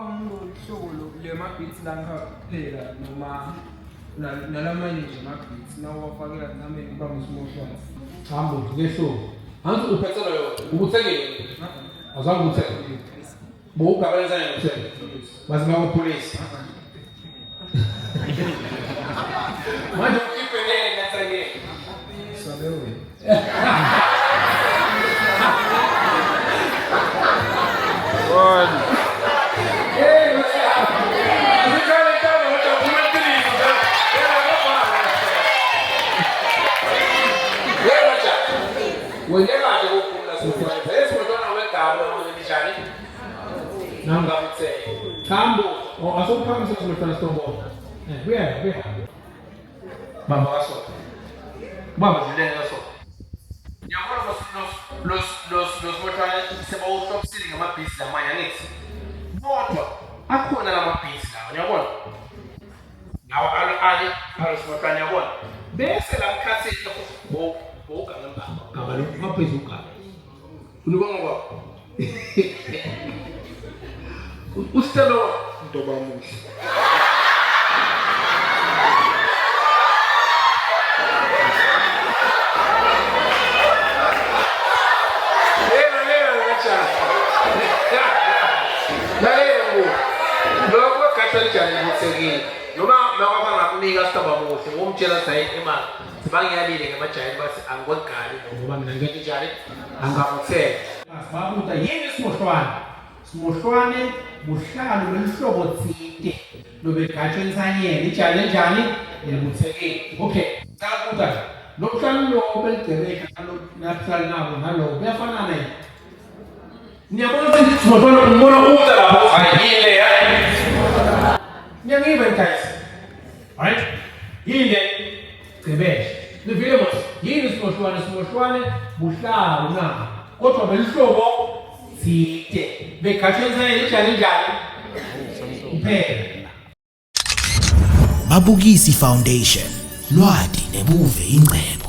ngiloluhlobo lema-beats la ngikaphelela noma nalamanye nje ama-beats nawafakela nami ngibamba isimoshwana. Hambo ngesho. Hansi uphethela yona. Ukuthengile. Azange uthenge. Bowugabeleza yena uthenge. Baziba upolice. Manje ukhiphe ngeke ngathenge. Sabewe. One. Wengekaje ukufunda supervisor esibona wegama ngemishani nangamthe Kambo asophamisa simhlala stombo buya baba waso baba zilele waso nyamona los motwana sebawuhlopsile ngamabhizi lamanye angithi bodwa akhona lamabhizi lawa uyabona nawo alos yabona bese lamkhathile boka ngamba kabalo maphezuka unibona ngoba usitelo ntoba muhle lokho kathalijani ngitsekile noma makwaba ngakunika sitaba muhle ngomtshela sayi imali sibangiyalile ngemajayini basi angikwegali ngoba mina ngeke njalo angakuthela sibabuza yini simohlwane buhlalo lwehlobo tsite lobegatshwe nsanyeni ijale njani yelumuthekile okay sakubuza lokuhlalo lobe ligcebeka naphhlali nabo nalo kuyafanana yini niyabona ukuthi simohlwane umbona uza lapho ayile ngiyangive guys right yini Gcebeshe livile mos yini simohlwane buhlalo na kodwa belihlobo side begatshwe nsanyeni ijale njani kuphela Mabukisi Foundation lwadi nebuve ingcebo